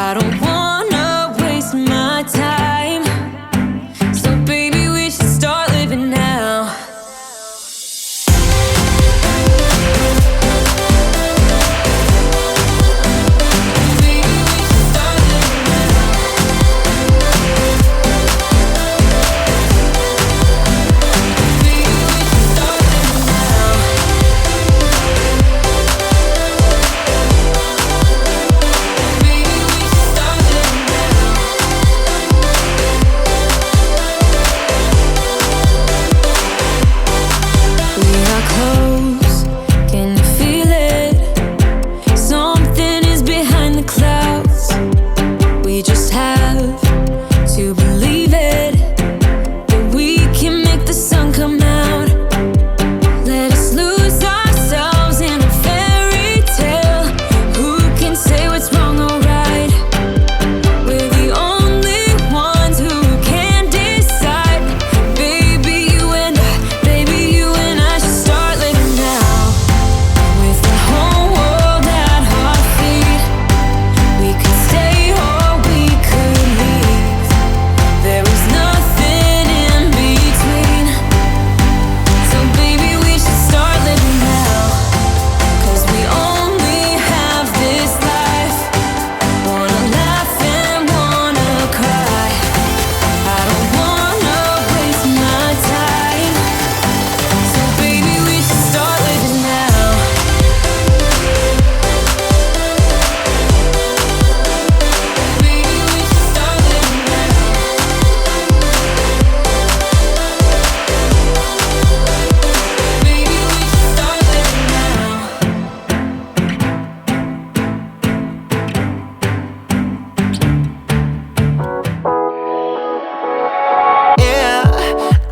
I don't wanna waste my time. So baby, we should start living now.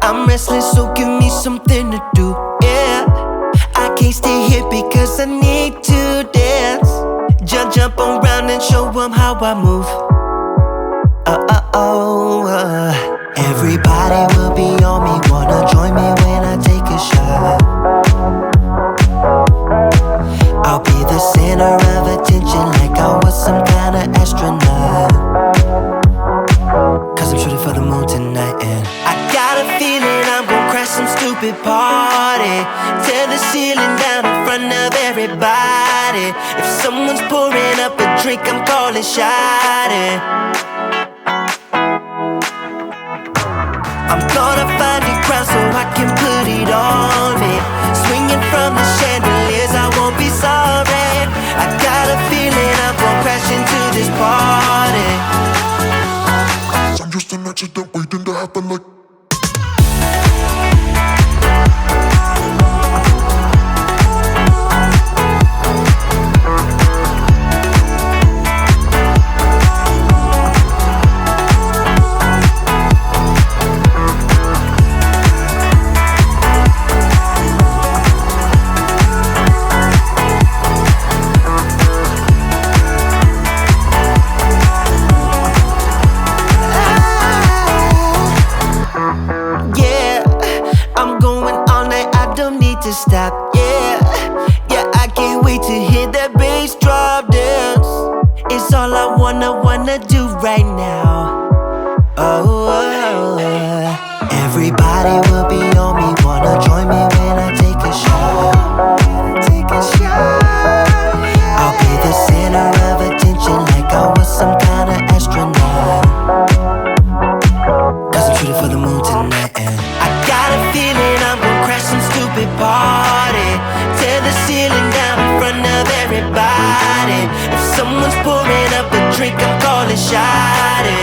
I'm restless, so give me something to do, yeah. I can't stay here because I need to dance. Jump around and show 'em how I move. Everybody will be on me, wanna join me when I take a shot. I'll be the center of attention like I was some kind of astronaut. Cause I'm shooting for the moon tonight and I got a feeling I'm gonna crash some stupid party. Tear the ceiling down in front of everybody. If someone's pouring up a drink, I'm calling shawty. I'm gonna find a crowd so I can put it on me. Swinging from the chandeliers, I won't be sorry. I got a feeling I'm gonna crash into this party. I'm just an accident waiting to happen like. Stop, yeah, I can't wait to hear that bass drop dance. It's all I wanna do right now. Everybody will be on me, wanna join me when I take a shot. I'll be the center of attention like I was some kind of astronaut. Cause I'm shooting for the moon tonight and I got a feeling I'm gonna crash some stupid party. Tear the ceiling down in front of everybody. If someone's pouring up a drink, I'm calling shawty.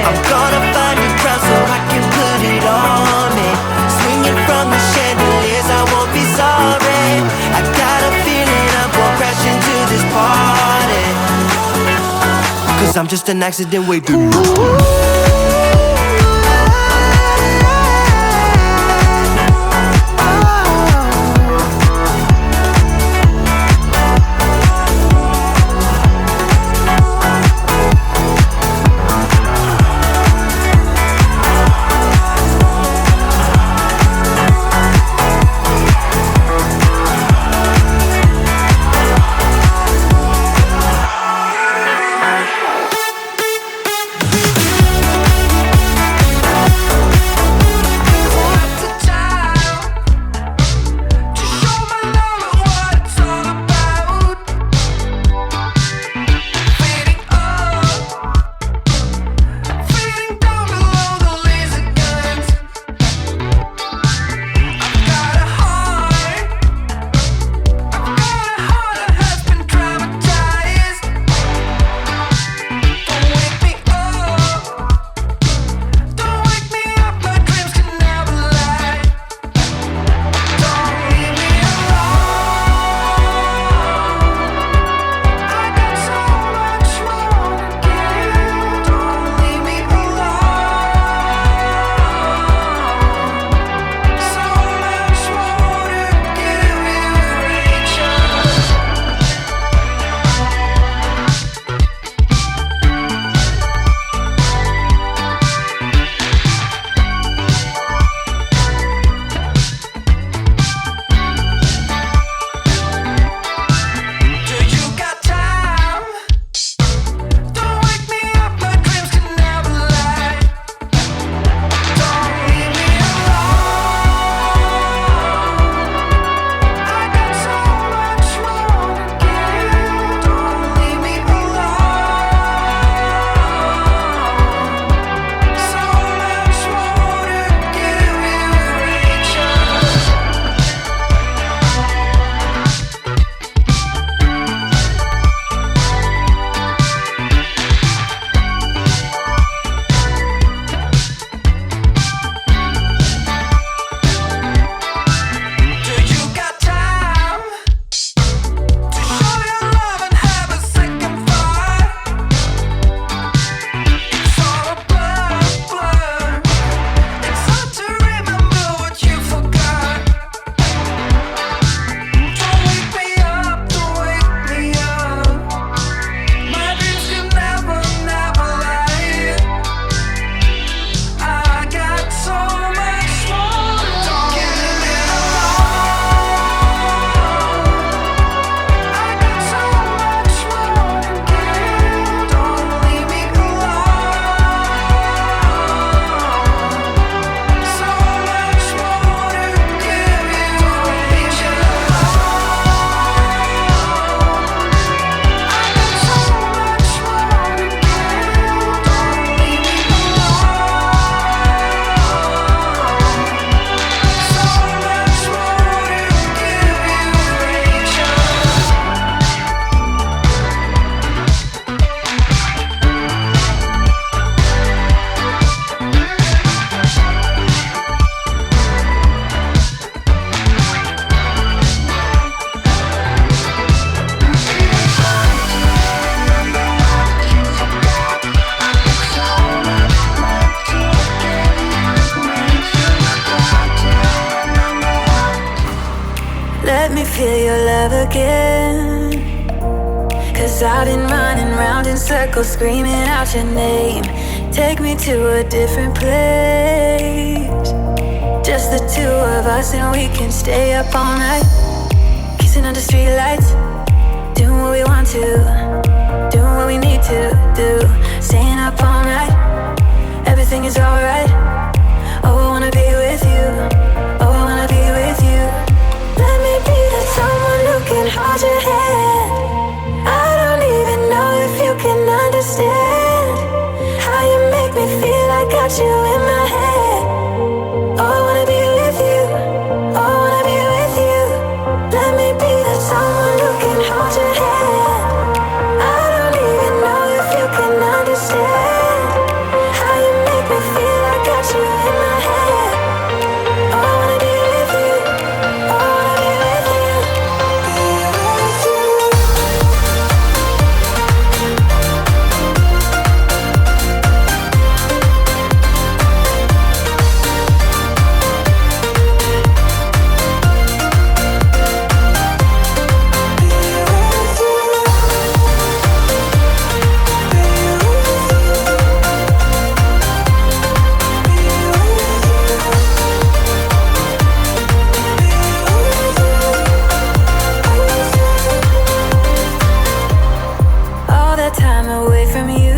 I'm gonna find a crowd so I can put it on me. Swinging from the chandeliers, I won't be sorry. I got a feeling I'm gonna crash into this party. Cause I'm just an accident waiting. love again. 'Cause I've been running round in circles, screaming out your name. Take me to a different place. Just the two of us and we can stay up all night, kissing under streetlights, doing what we want to, doing what we need to do. Staying up all night, everything is alright. Oh, I wanna be with you. Oh, I wanna be with you. Let me be that someone who can hold your hand. I don't even know if you can understand how you make me feel. I got you in my head. Oh, I wanna be with you. Oh, I wanna be with you. Let me be that someone who can hold your hand. I don't even know if you can understand how you make me feel. I got you in my head. Oh, I wanna be with you. Oh, I wanna be with you. Be with you. All that time away from you,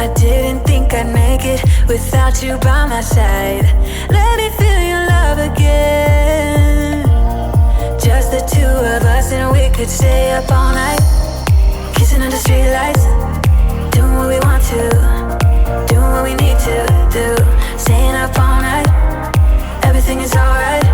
I didn't think I'd make it without you by my side. Let me feel your love again. Just the two of us and we could stay up all night, kissing under streetlights, doing what we want to, doing what we need to do. Staying up all night, everything is alright.